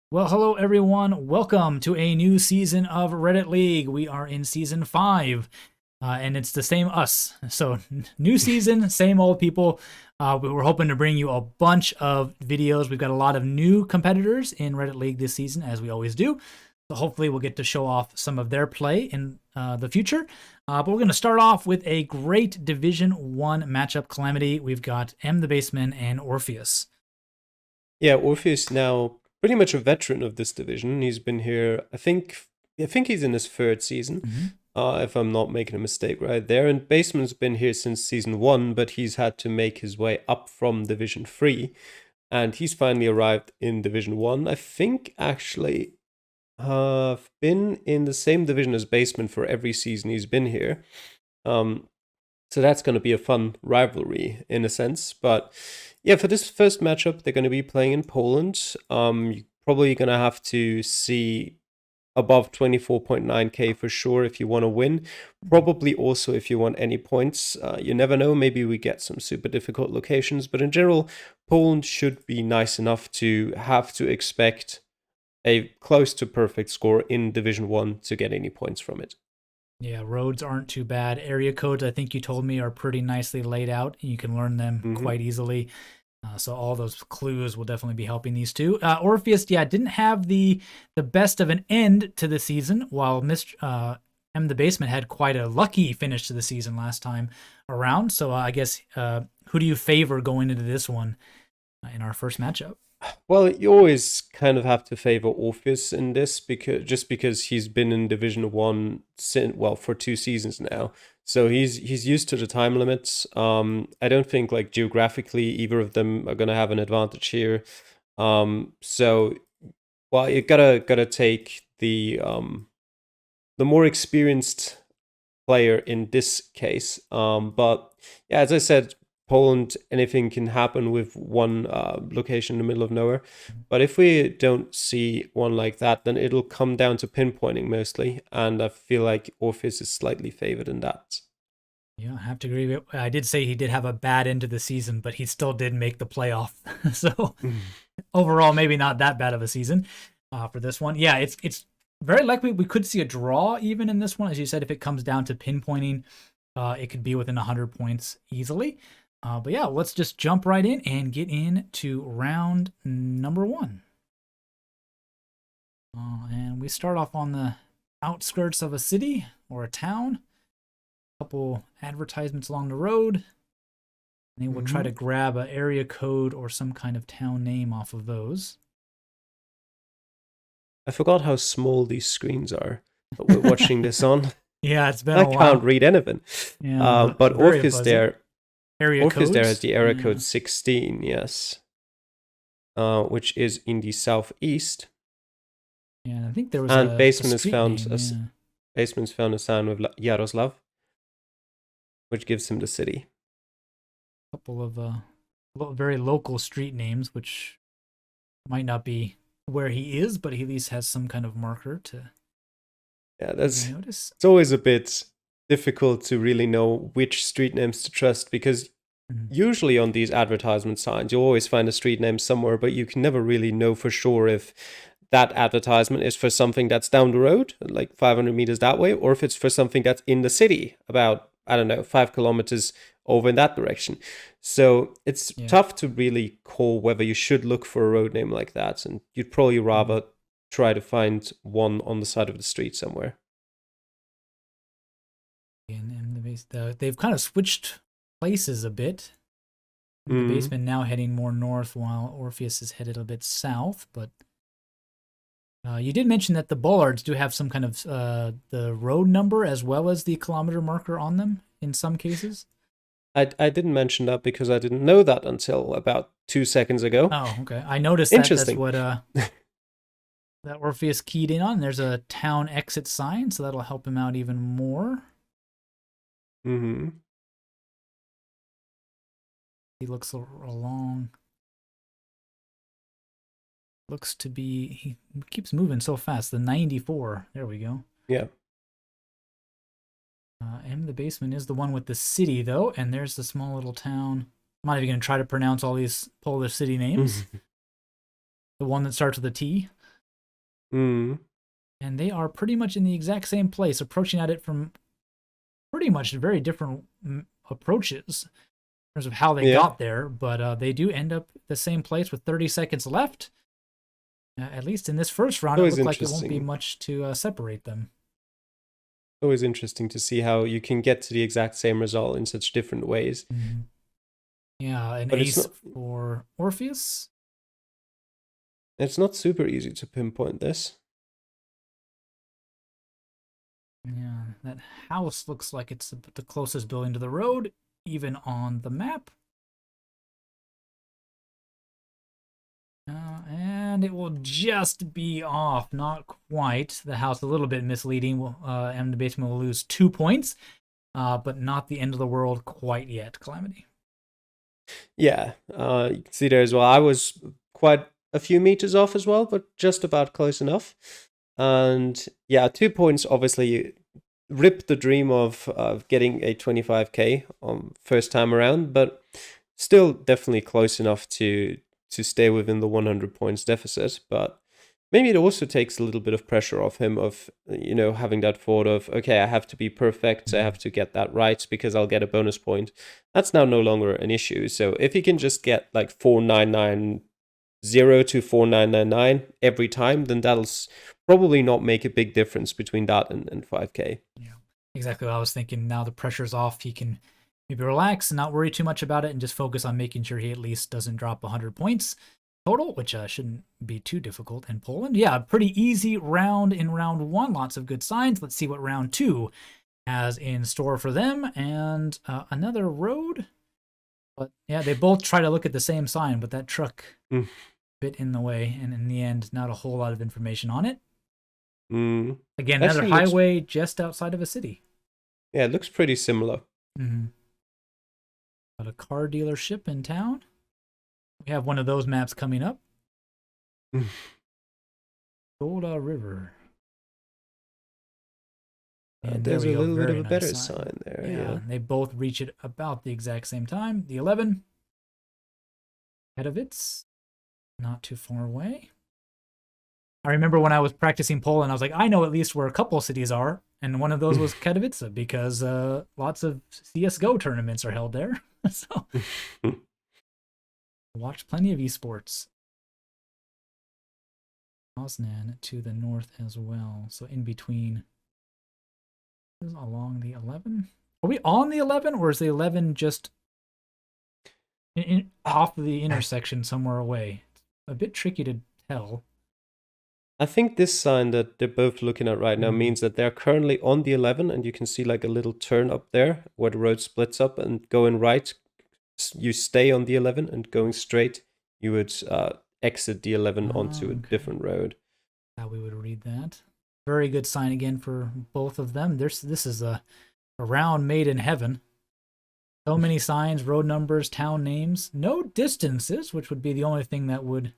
Well, hello everyone. Welcome to a new season of Reddit League. We are in season 5, and it's the same us. So, new season, same old people. We're hoping to bring you a bunch of videos. We've got a lot of new competitors in Reddit League this season, as we always do. So, hopefully, we'll get to show off some of their play in the future. But we're going to start off with a great Division 1 matchup calamity. We've got MTheBassman and Orpheus. Yeah, Orpheus now pretty much a veteran of this division. He's been here, I think he's in his third season, if I'm not making a mistake right there. And Basement's been here since season 1, but he's had to make his way up from Division 3. And he's finally arrived in Division 1. I think actually have been in the same division as Basement for every season he's been here. So that's going to be a fun rivalry in a sense. But yeah, for this first matchup, they're going to be playing in Poland. You're probably going to have to see above 24.9k for sure if you want to win. Probably also if you want any points. You never know, maybe we get some super difficult locations. But in general, Poland should be nice enough to have to expect a close to perfect score in Division 1 to get any points from it. Yeah, roads aren't too bad. Area codes, I think you told me, are pretty nicely laid out. You can learn them quite easily. So all those clues will definitely be helping these two. Orpheus, yeah, didn't have the best of an end to the season, while MTheBassman had quite a lucky finish to the season last time around. So I guess who do you favor going into this one in our first matchup? Well, you always kind of have to favor Orpheus in this because he's been in Division 1 for 2 seasons now. So he's used to the time limits. I don't think like geographically either of them are gonna have an advantage here. So well, you gotta take the more experienced player in this case. But yeah, as I said, Poland, anything can happen with one location in the middle of nowhere. But if we don't see one like that, then it'll come down to pinpointing mostly. And I feel like Orpheus is slightly favored in that. Yeah, I have to agree. I did say he did have a bad end of the season, but he still did make the playoff. So overall, maybe not that bad of a season for this one. Yeah, it's very likely we could see a draw even in this one. As you said, if it comes down to pinpointing, it could be within 100 points easily. But yeah, let's just jump right in and get into round number 1. And we start off on the outskirts of a city or a town. A couple advertisements along the road. And then we'll try to grab an area code or some kind of town name off of those. I forgot how small these screens are that we're watching this on. Yeah, it's been I a while. can't read anything. Yeah, but Orpheus there, area Orpheus codes? there has the area code 16, yes, which is in the southeast. Yeah, I think there was and a Basement has street found name, Basement's found a sound with Yaroslav, which gives him the city. A couple of very local street names, which might not be where he is, but he at least has some kind of marker to notice. It's always a bit difficult to really know which street names to trust because usually on these advertisement signs you always find a street name somewhere, but you can never really know for sure if that advertisement is for something that's down the road, like 500 meters that way, or if it's for something that's in the city, about, I don't know, 5 kilometers over in that direction. So it's tough to really call whether you should look for a road name like that, and you'd probably rather try to find one on the side of the street somewhere. And they've kind of switched places a bit. The basement now heading more north, while Orpheus is headed a bit south, but you did mention that the bollards do have some kind of the road number as well as the kilometer marker on them in some cases. I didn't mention that because I didn't know that until about 2 seconds ago. Oh, okay. I noticed that that's what that Orpheus keyed in on. There's a town exit sign, so that'll help him out even more. He looks along. Looks to be, he keeps moving so fast. The 94. There we go. Yeah. MTheBassman is the one with the city, though, and there's the small little town. I'm not even going to try to pronounce all these Polish city names. The one that starts with a T. Mm. And they are pretty much in the exact same place, approaching at it from pretty much very different approaches in terms of how they Yeah. got there. But they do end up the same place with 30 seconds left. At least in this first round, it Always looked like it won't be interesting. much to separate them. Always interesting to see how you can get to the exact same result in such different ways. Mm-hmm. Yeah, an But ace for Orpheus. it's not super easy to pinpoint this. Yeah, that house looks like it's the closest building to the road, even on the map. And it will just be off, not quite. The house a little bit misleading. MTheBassman will lose 2 points, but not the end of the world quite yet, Calamity. Yeah, you can see there as well. I was quite a few meters off as well, but just about close enough. And yeah, 2 points obviously ripped the dream of getting a 25k on first time around, but still definitely close enough to stay within the 100 points deficit. But maybe it also takes a little bit of pressure off him of, having that thought of, okay, I have to be perfect, so I have to get that right because I'll get a bonus point. That's now no longer an issue. So if he can just get like 4990 to 4999 every time, then that'll probably not make a big difference between that and 5k. Yeah, exactly what I was thinking. Now the pressure's off. He can maybe relax and not worry too much about it and just focus on making sure he at least doesn't drop 100 points total, which shouldn't be too difficult in Poland. Yeah, pretty easy round in round 1. Lots of good signs. Let's see what round 2 has in store for them. And another road. But yeah, they both try to look at the same sign, but that truck bit in the way. And in the end, not a whole lot of information on it. Again, another highway just outside of a city. Yeah, it looks pretty similar. Got a car dealership in town. We have one of those maps coming up. Golda River. And there's a little bit of a better sign there. Yeah. They both reach it about the exact same time. The 11. Katowice. Not too far away. I remember when I was practicing Poland, I was like, I know at least where a couple cities are. And one of those was Katowice because lots of CSGO tournaments are held there. So watched plenty of esports. Poznan to the north as well. So in between. This is along the 11. Are we on the 11 or is the 11 just off the intersection somewhere away? It's a bit tricky to tell. I think this sign that they're both looking at right now means that they're currently on the 11, and you can see like a little turn up there where the road splits up, and going right, you stay on the 11, and going straight, you would exit the 11 onto a different road. How we would read that. Very good sign again for both of them. This is a round made in heaven. So many signs, road numbers, town names, no distances, which would be the only thing that would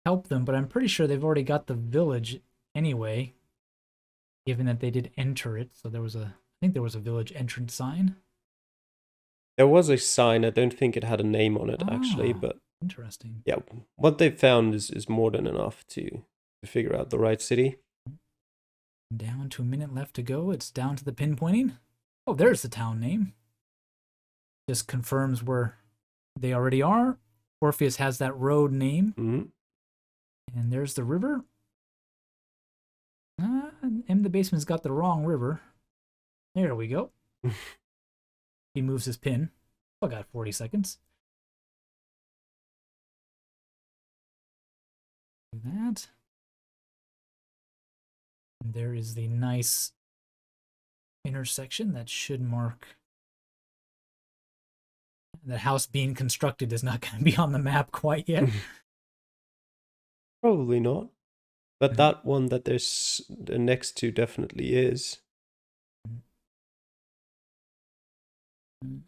help them, but I'm pretty sure they've already got the village anyway, given that they did enter it. So I think there was a village entrance sign. There was a sign. I don't think it had a name on it actually, but interesting. Yeah, what they've found is more than enough to figure out the right city. Down to a minute left to go. It's down to the pinpointing. Oh, there's the town name. Just confirms where they already are. Orpheus has that road name. And there's the river. MTheBassman's got the wrong river. There we go. He moves his pin. Still got 40 seconds. Do that. And there is the nice intersection that should mark. The house being constructed is not going to be on the map quite yet. Probably not. But that one that there's the next to definitely is.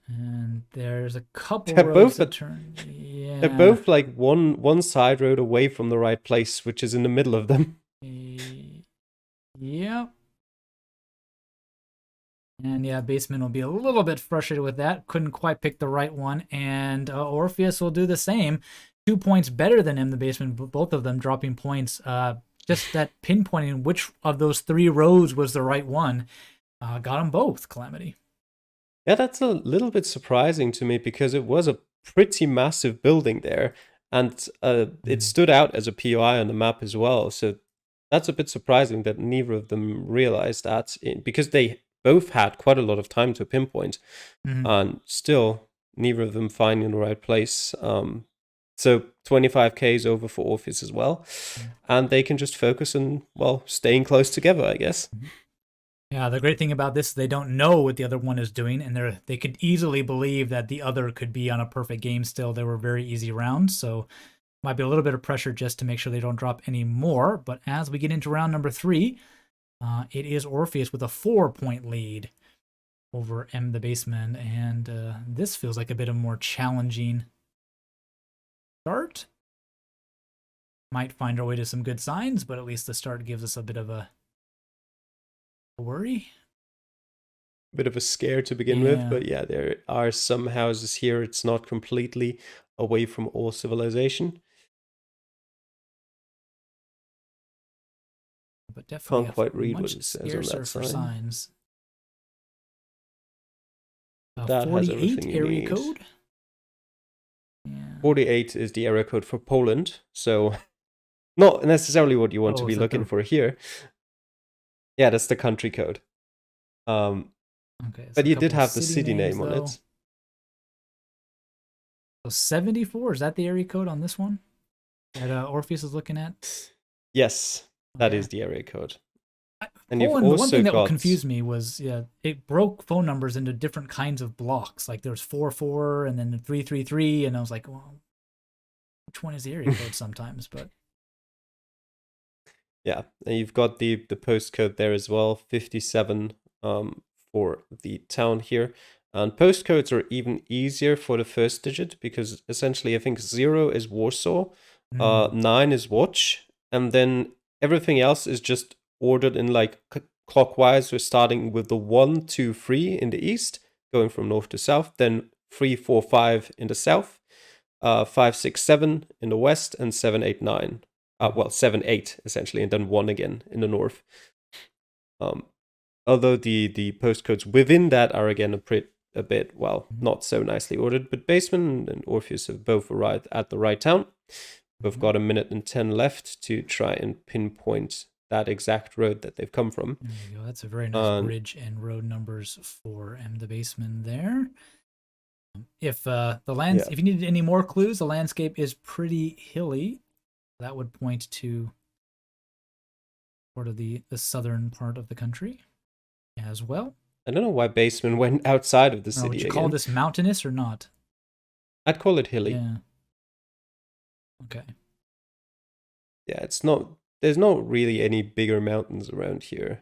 And there's a couple roads to turn. Yeah. They're both like one side road away from the right place, which is in the middle of them. Yep. And yeah, Bassman will be a little bit frustrated with that. Couldn't quite pick the right one. And Orpheus will do the same. 2 points better than MTheBassman, both of them dropping points just that pinpointing which of those 3 roads was the right one got them both, Calamity. Yeah, that's a little bit surprising to me because it was a pretty massive building there, and it stood out as a POI on the map as well. So that's a bit surprising that neither of them realized that, because they both had quite a lot of time to pinpoint, and still neither of them finding the right place. So 25k is over for Orpheus as well, and they can just focus on, well, staying close together, I guess. Yeah, the great thing about this is they don't know what the other one is doing, and they could easily believe that the other could be on a perfect game still. They were very easy rounds, so might be a little bit of pressure just to make sure they don't drop any more. But as we get into round number 3, it is Orpheus with a 4-point lead over MTheBassman, and this feels like a bit of a more challenging start. Might find our way to some good signs, but at least the start gives us a bit of a worry. Bit of a scare to begin with, but yeah, there are some houses here. It's not completely away from all civilization. But definitely can't quite read what it says on that for sign. Signs. That has everything you area need. Code. Yeah. 48 is the area code for Poland, so not necessarily what you want to be looking for here. Yeah, that's the country code. Okay, but you did have the city name on it. So 74, is that the area code on this one that Orpheus is looking at? Yes, that is the area code. And you've also the one thing that confused me was, it broke phone numbers into different kinds of blocks. Like there's 44 and then 333, and I was like, well, which one is the area code sometimes? But yeah, and you've got the postcode there as well, 57 for the town here. And postcodes are even easier for the first digit because essentially I think 0 is Warsaw, 9 is Watch, and then everything else is just ordered in like clockwise. We're starting with the 1, 2, 3 in the east, going from north to south, then 3, 4, 5 in the south, 5, 6, 7 in the west, and 7, 8, 9. Well, 7, 8 essentially, and then 1 again in the north. Although the postcodes within that are again a bit, well, not so nicely ordered, but Bassman and Orpheus have both arrived at the right town. We've got 1 minute and 10 left to try and pinpoint that exact road that they've come from. There you go. That's a very nice bridge and road numbers for MTheBassman there. If if you needed any more clues, the landscape is pretty hilly. That would point to sort of the southern part of the country as well. I don't know why Bassman went outside of the city. Would you call this mountainous or not? I'd call it hilly. Yeah. Okay. Yeah, it's not. There's not really any bigger mountains around here.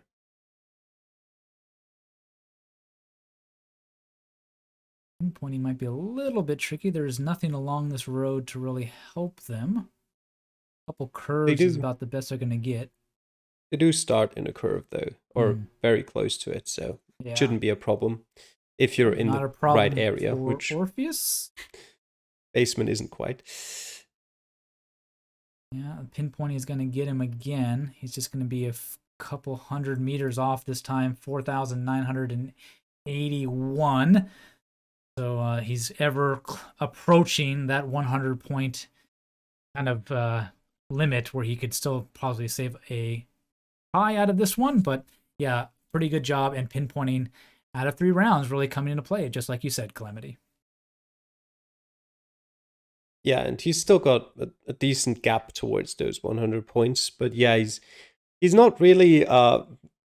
Pinpointing might be a little bit tricky. There's nothing along this road to really help them. A couple curves is about the best they're going to get. They do start in a curve though, or very close to it, so it shouldn't be a problem if you're in the right area. Which Orpheus? Bassman isn't quite. Yeah, pinpointing is going to get him again. He's just going to be a couple hundred meters off this time, 4,981. So he's ever approaching that 100-point kind of limit where he could still probably save a tie out of this one. But yeah, pretty good job, and pinpointing out of 3 rounds really coming into play, just like you said, Calamity. Yeah, and he's still got a decent gap towards those 100 points. But yeah, he's not really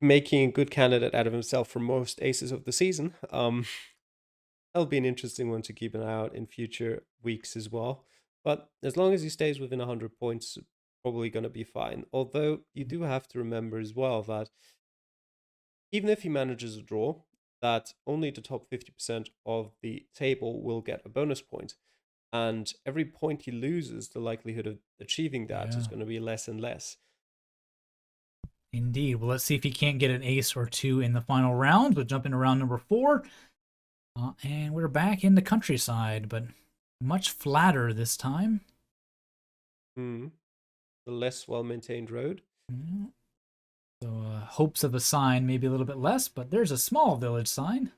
making a good candidate out of himself for most aces of the season. That'll be an interesting one to keep an eye out in future weeks as well. But as long as he stays within 100 points, probably going to be fine. Although you do have to remember as well that even if he manages a draw, that only the top 50% of the table will get a bonus point. And every point he loses, the likelihood of achieving that is going to be less and less. Indeed. Well, let's see if he can't get an ace or 2 in the final round. We'll jump into round number 4. And we're back in the countryside, but much flatter this time. The less well-maintained road. Yeah. So hopes of a sign, maybe a little bit less, but there's a small village sign.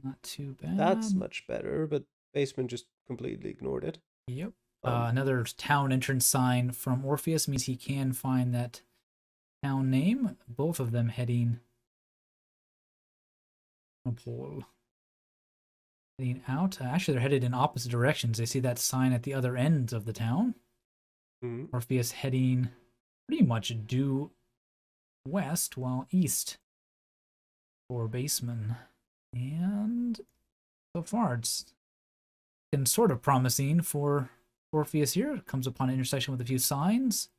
Not too bad. That's much better, but Basement just completely ignored it. Yep. Another town entrance sign from Orpheus means he can find that town name. Both of them heading out. Actually, they're headed in opposite directions. They see that sign at the other ends of the town. Mm-hmm. Orpheus heading pretty much due west, while east for Bassman. And so far, it's been sort of promising for Orpheus here. It comes upon an intersection with a few signs.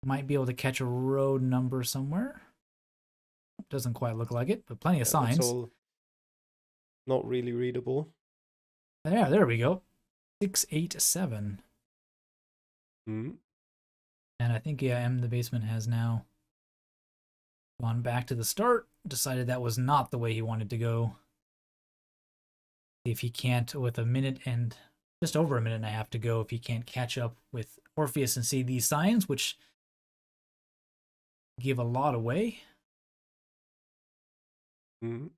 Might be able to catch a road number somewhere. Doesn't quite look like it, but plenty of signs. It's all not really readable. Yeah, there we go. 687. Mm-hmm. And I think, yeah, MTheBassman has now gone back to the start, decided that was not the way he wanted to go. If he can't, with a minute and just over a minute and a half to go, if he can't catch up with Orpheus and see these signs, which give a lot away. Mm-hmm.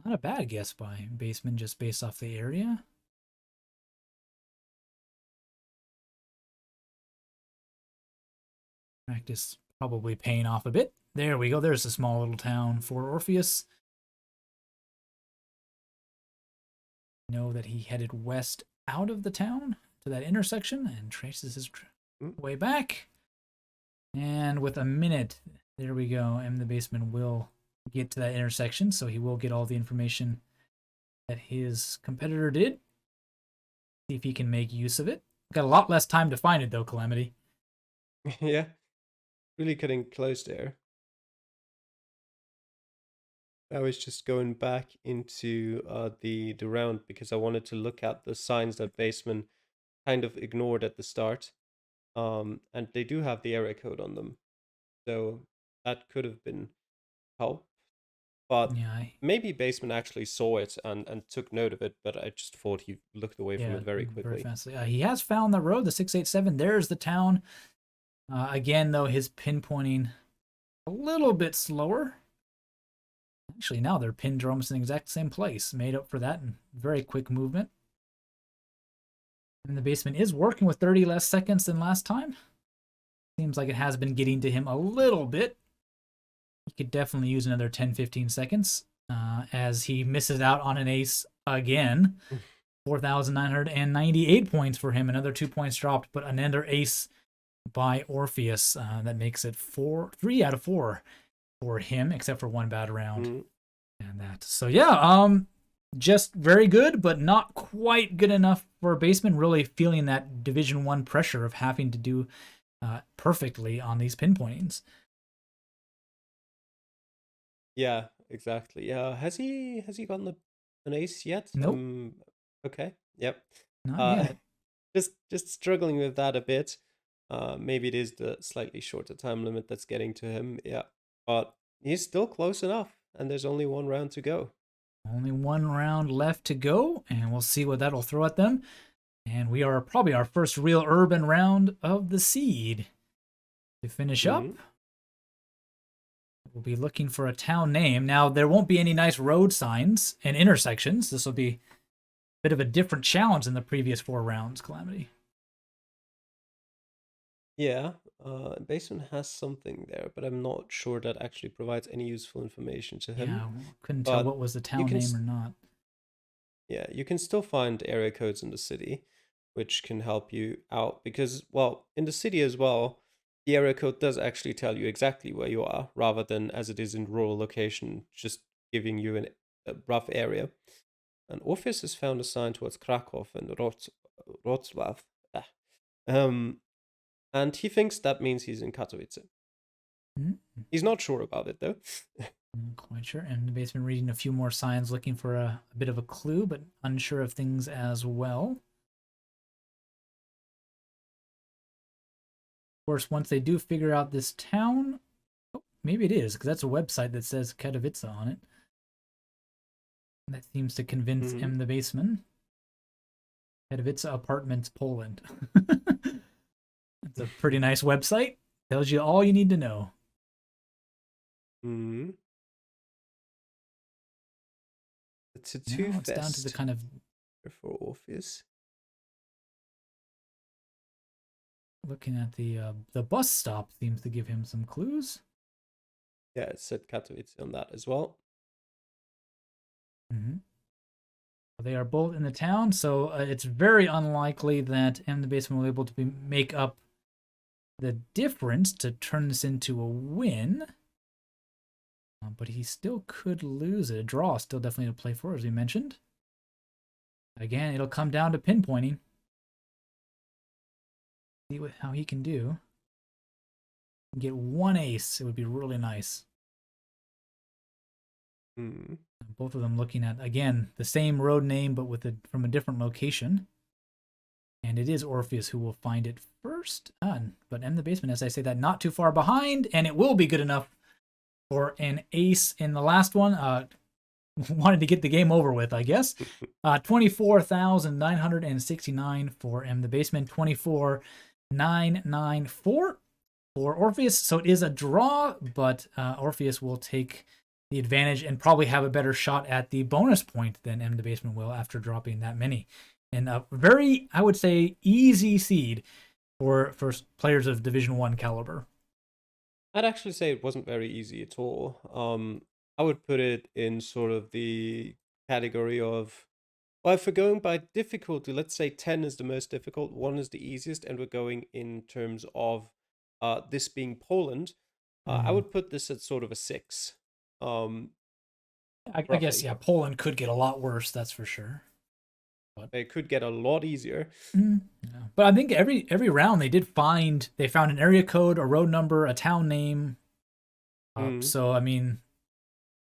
Not a bad guess by Bassman, just based off the area. Practice probably paying off a bit. There we go. There's a small little town for Orpheus. Know that he headed west out of the town to that intersection and traces his way back. And with a minute, there we go. MTheBassman will get to that intersection, so he will get all the information that his competitor did. See if he can make use of it. Got a lot less time to find it, though, Calamity. Yeah, really getting close there. I was just going back into the round because I wanted to look at the signs that Bassman kind of ignored at the start. And they do have the area code on them. So that could have been help. But Yeah, maybe Bassman actually saw it and took note of it, but I just thought he looked away from it very quickly. Very fastly. He has found the road, the 687. There's the town. Again, though, his pinpointing a little bit slower. Actually, now their pins are almost in the exact same place. Made up for that in very quick movement. And MTheBassman is working with 30 less seconds than last time. Seems like it has been getting to him a little bit. He could definitely use another 10-15 seconds as he misses out on an ace again. 4,998 points for him. Another 2 points dropped, but another ace by Orpheus. That makes it 3 out of 4 for him, except for one bad round. And that. So yeah, just very good, but not quite good enough for Bassman. Really feeling that Division 1 pressure of having to do perfectly on these pinpointings. Yeah, exactly. Yeah, has he gotten an ace yet? Nope. Okay. Yep. Not yet. Just struggling with that a bit. Maybe it is the slightly shorter time limit that's getting to him. Yeah, but he's still close enough, and there's only one round to go. Only one round left to go, and we'll see what that'll throw at them. And we are probably our first real urban round of the seed. To finish up, we'll be looking for a town name. Now, there won't be any nice road signs and intersections. This will be a bit of a different challenge than the previous 4 rounds, Calamity. Yeah, Bassman has something there, but I'm not sure that actually provides any useful information to him. Yeah, couldn't tell what was the town name or not. Yeah, you can still find area codes in the city, which can help you out because, well, in the city as well, the area code does actually tell you exactly where you are, rather than as it is in rural location, just giving you a rough area. And Orpheus has found a sign towards Krakow and Wrocław. And he thinks that means he's in Katowice. He's not sure about it, though. Not quite sure. And Bassman reading a few more signs, looking for a bit of a clue, but unsure of things as well. Of course, once they do figure out this town, maybe it is, because that's a website that says Katowice on it. That seems to convince MTheBassman. Katowice Apartments, Poland. It's a pretty nice website. Tells you all you need to know. Hmm. It's a Now it's down to the kind of for Orpheus. looking at the bus stop seems to give him some clues. Yeah, it said Katowice on that as well. Mm-hmm. They are both in the town, so it's very unlikely that MTheBassman will be able to make up the difference to turn this into a win. But he still could lose it. A draw is still definitely to play for, as we mentioned. Again, it'll come down to pinpointing. See how he can do. Get one ace, it would be really nice. Both of them looking at, again, the same road name, but from a different location. And it is Orpheus who will find it first. But MTheBassman, as I say that, not too far behind, and it will be good enough for an ace in the last one. Wanted to get the game over with, I guess. 24,969 for MTheBassman, 24,994 for Orpheus. So it is a draw, but Orpheus will take the advantage and probably have a better shot at the bonus point than MTheBassman will after dropping that many. And a very, I would say, easy seed for players of Division 1 caliber. I'd actually say it wasn't very easy at all. I would put it in sort of the category of, well, if we're going by difficulty, let's say 10 is the most difficult, 1 is the easiest, and we're going in terms of this being Poland, I would put this at sort of a 6. I guess, yeah, Poland could get a lot worse, that's for sure. But it could get a lot easier. Yeah. But I think every round they found an area code, a road number, a town name. So I mean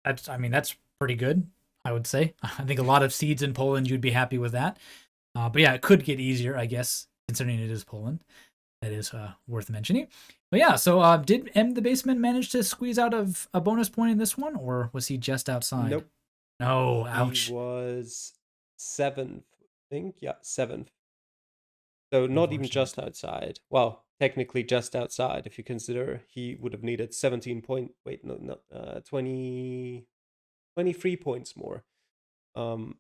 that's pretty good, I would say. I think a lot of seeds in Poland, you'd be happy with that. But yeah, it could get easier, I guess, considering it is Poland. That is worth mentioning. But yeah, so did MTheBassman manage to squeeze out of a bonus point in this one, or was he just outside? Nope. No, ouch. He was 7th, I think. Yeah, 7th. So not even just outside. Well, technically just outside, if you consider he would have needed 23 points more. And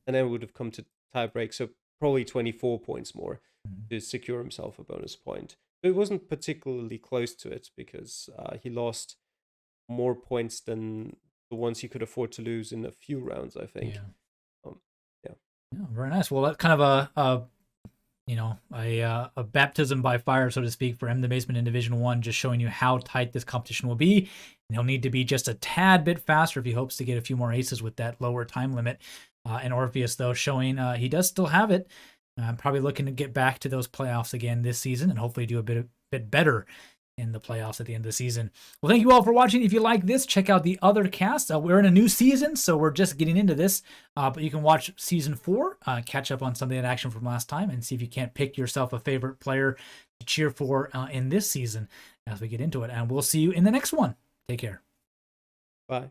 then would have come to tie break. So probably 24 points more to secure himself a bonus point. But it wasn't particularly close to it because he lost more points than the ones he could afford to lose in a few rounds, I think. Yeah, very nice. Well, that's kind of a baptism by fire, so to speak, for MTheBassman in Division 1, just showing you how tight this competition will be. And he'll need to be just a tad bit faster if he hopes to get a few more aces with that lower time limit. And Orpheus, though, showing he does still have it. Probably looking to get back to those playoffs again this season and hopefully do a bit better in the playoffs at the end of the season. Well, thank you all for watching. If you like this, check out the other cast. We're in a new season, so we're just getting into this. But you can watch Season 4, catch up on some of that action from last time, and see if you can't pick yourself a favorite player to cheer for in this season as we get into it. And we'll see you in the next one. Take care. Bye.